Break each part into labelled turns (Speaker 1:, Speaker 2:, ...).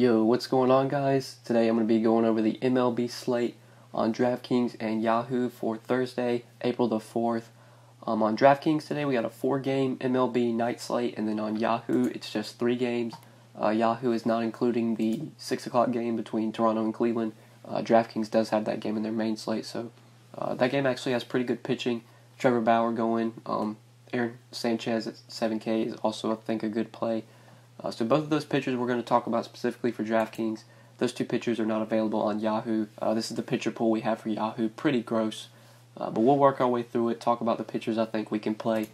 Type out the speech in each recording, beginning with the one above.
Speaker 1: Yo, what's going on, guys? Today I'm going to be going over the MLB slate on DraftKings and Yahoo for Thursday, April the 4th. On DraftKings today we got a 4-game MLB night slate, and then on Yahoo it's just 3 games. Yahoo is not including the 6 o'clock game between Toronto and Cleveland. DraftKings does have that game in their main slate, so that game actually has pretty good pitching. Trevor Bauer going, Aaron Sanchez at 7K is also, I think, a good play. So both of those pitchers we're going to talk about specifically for DraftKings. Those 2 pitchers are not available on Yahoo. This is the pitcher pool we have for Yahoo. Pretty gross. But we'll work our way through it, talk about the pitchers I think we can play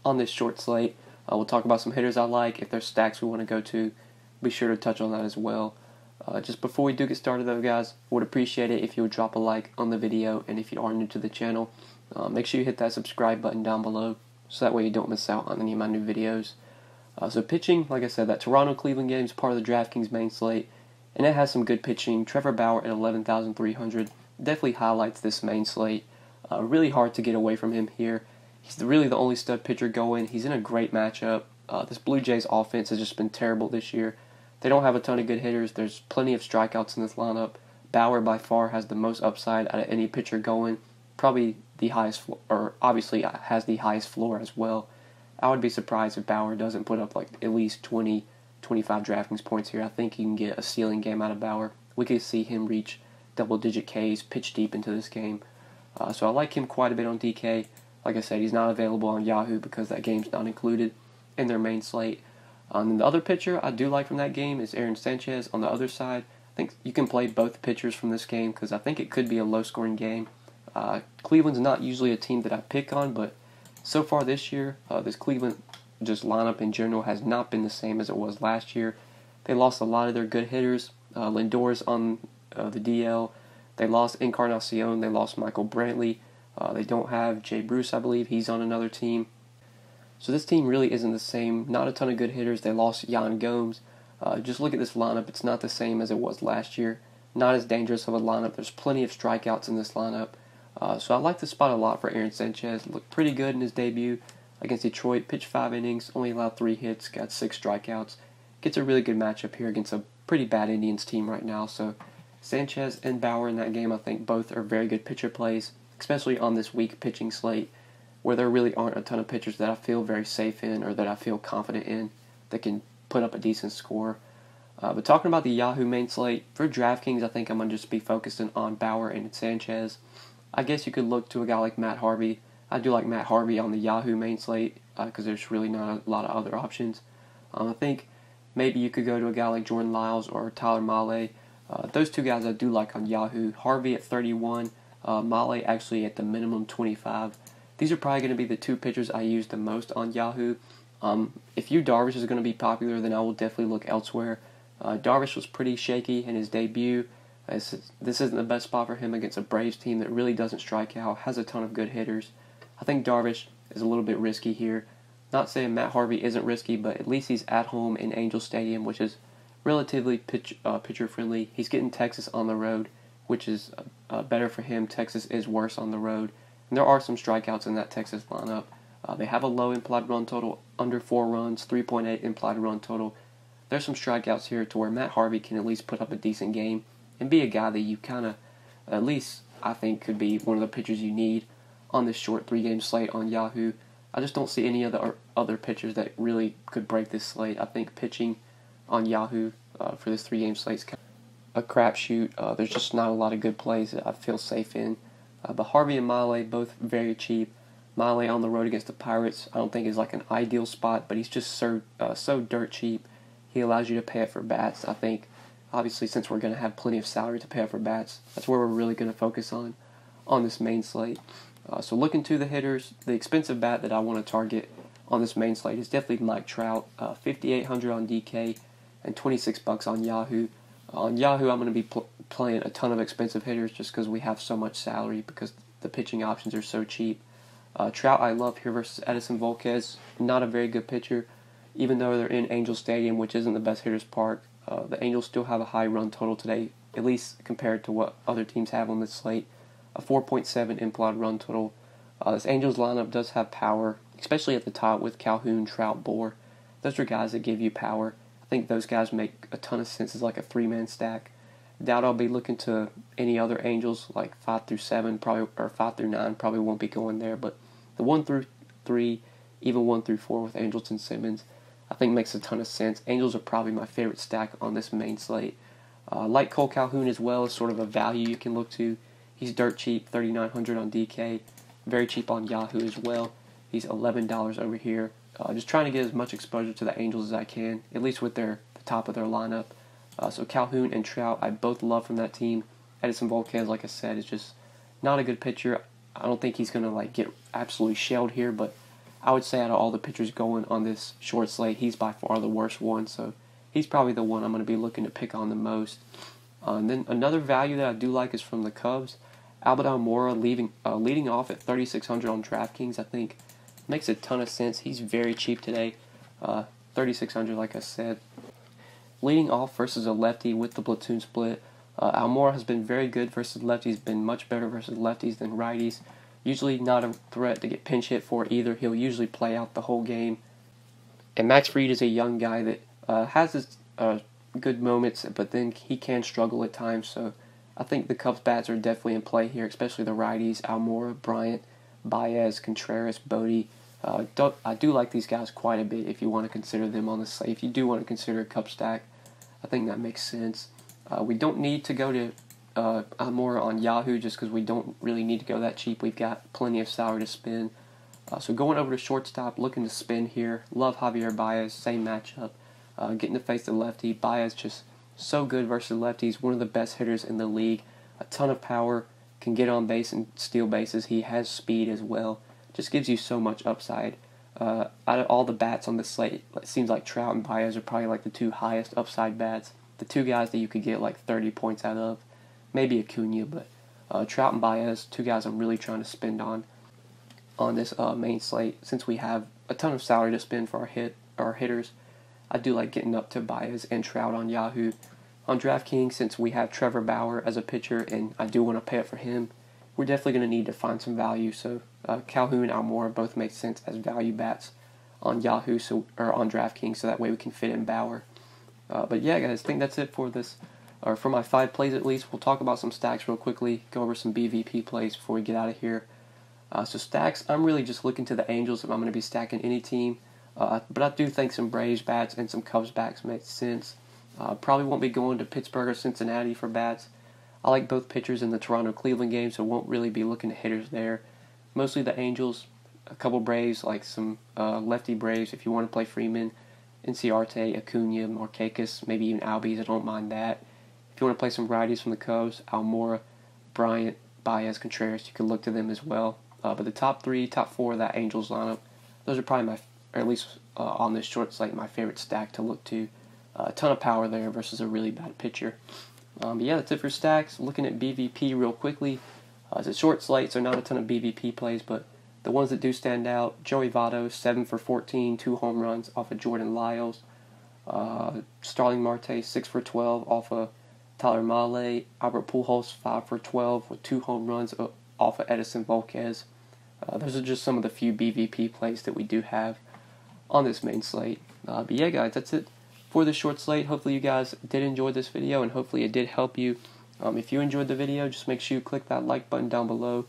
Speaker 1: on this short slate. We'll talk about some hitters I like. If there's stacks we want to go to, be sure to touch on that as well. Just before we do get started though, guys, would appreciate it if you would drop a like on the video, and if you are new to the channel, make sure you hit that subscribe button down below so that way you don't miss out on any of my new videos. So pitching, like I said, that Toronto-Cleveland game is part of the DraftKings main slate, and it has some good pitching. Trevor Bauer at 11,300 definitely highlights this main slate. Really hard to get away from him here. He's really the only stud pitcher going. He's in a great matchup. This Blue Jays offense has just been terrible this year. They don't have a ton of good hitters. There's plenty of strikeouts in this lineup. Bauer by far has the most upside out of any pitcher going. Probably the highest, or obviously has the highest floor as well. I would be surprised if Bauer doesn't put up like at least 20, 25 DraftKings points here. I think you can get a ceiling game out of Bauer. We could see him reach double-digit Ks, pitch deep into this game. So I like him quite a bit on DK. Like I said, he's not available on Yahoo because that game's not included in their main slate. And the other pitcher I do like from that game is Aaron Sanchez on the other side. I think you can play both pitchers from this game because I think it could be a low-scoring game. Cleveland's not usually a team that I pick on, but so far this year, this Cleveland just lineup in general has not been the same as it was last year. They lost a lot of their good hitters. Lindor's on the DL. They lost Encarnacion. They lost Michael Brantley. They don't have Jay Bruce, I believe. He's on another team. So this team really isn't the same. Not a ton of good hitters. They lost Yan Gomes. Just look at this lineup. It's not the same as it was last year. Not as dangerous of a lineup. There's plenty of strikeouts in this lineup. So I like this spot a lot for Aaron Sanchez. Looked pretty good in his debut against Detroit. Pitched 5 innings, only allowed 3 hits, got 6 strikeouts. Gets a really good matchup here against a pretty bad Indians team right now. So Sanchez and Bauer in that game, I think both are very good pitcher plays, especially on this weak pitching slate where there really aren't a ton of pitchers that I feel very safe in or that I feel confident in that can put up a decent score. But talking about the Yahoo main slate, for DraftKings, I think I'm going to just be focusing on Bauer and Sanchez. I guess you could look to a guy like Matt Harvey. I do like Matt Harvey on the Yahoo main slate because there's really not a lot of other options. I think maybe you could go to a guy like Jordan Lyles or Tyler Mahle. Those 2 guys I do like on Yahoo. Harvey at 31, Mahle actually at the minimum 25. These are probably going to be the 2 pitchers I use the most on Yahoo. If Yu Darvish is going to be popular, then I will definitely look elsewhere. Darvish was pretty shaky in his debut. This isn't the best spot for him against a Braves team that really doesn't strike out, has a ton of good hitters. I think Darvish is a little bit risky here. Not saying Matt Harvey isn't risky, but at least he's at home in Angel Stadium, which is relatively pitcher-friendly. He's getting Texas on the road, which is better for him. Texas is worse on the road. And there are some strikeouts in that Texas lineup. They have a low implied run total, under 4 runs, 3.8 implied run total. There's some strikeouts here to where Matt Harvey can at least put up a decent game and be a guy that you kind of, at least I think, could be one of the pitchers you need on this short 3-game slate on Yahoo. I just don't see any other pitchers that really could break this slate. I think pitching on Yahoo for this 3-game slate is kind of a crapshoot. There's just not a lot of good plays that I feel safe in. But Harvey and Mahle, both very cheap. Mahle on the road against the Pirates, I don't think is like an ideal spot, but he's just so dirt cheap. He allows you to pay up for bats. I think obviously, since we're going to have plenty of salary to pay up for bats, that's where we're really going to focus on this main slate. So looking to the hitters, the expensive bat that I want to target on this main slate is definitely Mike Trout, $5,800 on DK and $26 on Yahoo. On Yahoo, I'm going to be playing a ton of expensive hitters just because we have so much salary because the pitching options are so cheap. Trout I love here versus Edison Volquez, not a very good pitcher, even though they're in Angel Stadium, which isn't the best hitter's park. The Angels still have a high run total today, at least compared to what other teams have on this slate. A 4.7 implied run total. This Angels lineup does have power, especially at the top with Calhoun, Trout, Bohr. Those are guys that give you power. I think those guys make a ton of sense as like a three-man stack. Doubt I'll be looking to any other Angels like 5 through 7, probably, or 5 through 9, probably won't be going there. But the 1 through 3, even 1 through 4 with Angels and Simmons, I think makes a ton of sense. Angels are probably my favorite stack on this main slate. Like Cole Calhoun as well is sort of a value you can look to. He's dirt cheap, $3,900 on DK, very cheap on Yahoo as well. He's $11 over here. Just trying to get as much exposure to the Angels as I can, at least with the top of their lineup. So Calhoun and Trout, I both love from that team. Edison Volquez, like I said, is just not a good pitcher. I don't think he's going to get absolutely shelled here, but I would say out of all the pitchers going on this short slate, he's by far the worst one. So he's probably the one I'm going to be looking to pick on the most. And then another value that I do like is from the Cubs. Albert Almora leading off at $3,600 on DraftKings, I think makes a ton of sense. He's very cheap today, $3,600 like I said. Leading off versus a lefty with the platoon split, Almora has been very good versus lefties, been much better versus lefties than righties. Usually not a threat to get pinch hit for either. He'll usually play out the whole game. And Max Fried is a young guy that has his good moments, but then he can struggle at times. So I think the Cubs bats are definitely in play here, especially the righties, Almora, Bryant, Baez, Contreras, Bodie. I do like these guys quite a bit if you want to consider them on the slate. If you do want to consider a Cub stack, I think that makes sense. We don't need to go to Almora on Yahoo just because we don't really need to go that cheap. We've got plenty of salary to spend. So going over to shortstop, looking to spin here. Love Javier Baez, same matchup. Getting to face the lefty. Baez just so good versus lefties. One of the best hitters in the league. A ton of power. Can get on base and steal bases. He has speed as well. Just gives you so much upside. Out of all the bats on the slate, it seems like Trout and Baez are probably like the two highest upside bats. The two guys that you could get like 30 points out of. Maybe Acuna, but Trout and Baez, two guys I'm really trying to spend on this main slate. Since we have a ton of salary to spend for our hitters, I do like getting up to Baez and Trout on Yahoo. On DraftKings, since we have Trevor Bauer as a pitcher and I do want to pay up for him, we're definitely going to need to find some value. So Calhoun and Almora both make sense as value bats on Yahoo or on DraftKings, so that way we can fit in Bauer. But yeah, guys, I think that's it for this, or for my 5 plays at least. We'll talk about some stacks real quickly, go over some BVP plays before we get out of here. So stacks, I'm really just looking to the Angels if I'm going to be stacking any team. But I do think some Braves bats and some Cubs bats make sense. Probably won't be going to Pittsburgh or Cincinnati for bats. I like both pitchers in the Toronto-Cleveland game, so won't really be looking at hitters there. Mostly the Angels, a couple Braves, like some lefty Braves if you want to play Freeman, Inciarte, Acuna, Markakis, maybe even Albies. I don't mind that. If you want to play some righties from the Cubs, Almora, Bryant, Baez, Contreras, you can look to them as well. But the top 4 of that Angels lineup, those are probably or at least on this short slate, my favorite stack to look to. A ton of power there versus a really bad pitcher. But yeah, that's it for stacks. Looking at BVP real quickly. It's a short slate, so not a ton of BVP plays, but the ones that do stand out, Joey Votto, 7 for 14, 2 home runs off of Jordan Lyles. Starling Marte, 6 for 12 off of Tyler Mahle. Albert Pujols, 5 for 12 with 2 home runs off of Edison Volquez. Those are just some of the few BVP plays that we do have on this main slate. But yeah, guys, that's it for the short slate. Hopefully you guys did enjoy this video, and hopefully it did help you. If you enjoyed the video, just make sure you click that like button down below.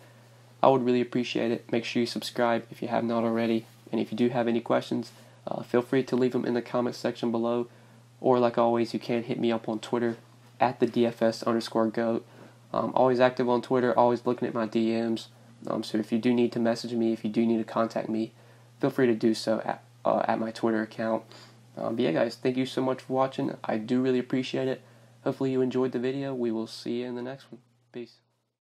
Speaker 1: I would really appreciate it. Make sure you subscribe if you have not already. And if you do have any questions, feel free to leave them in the comment section below. Or like always, you can hit me up on Twitter at the DFS_GOAT. Always active on Twitter, always looking at my DMs. So if you do need to message me, if you do need to contact me, feel free to do so at my Twitter account. But yeah, guys, thank you so much for watching. I do really appreciate it. Hopefully you enjoyed the video. We will see you in the next one. Peace.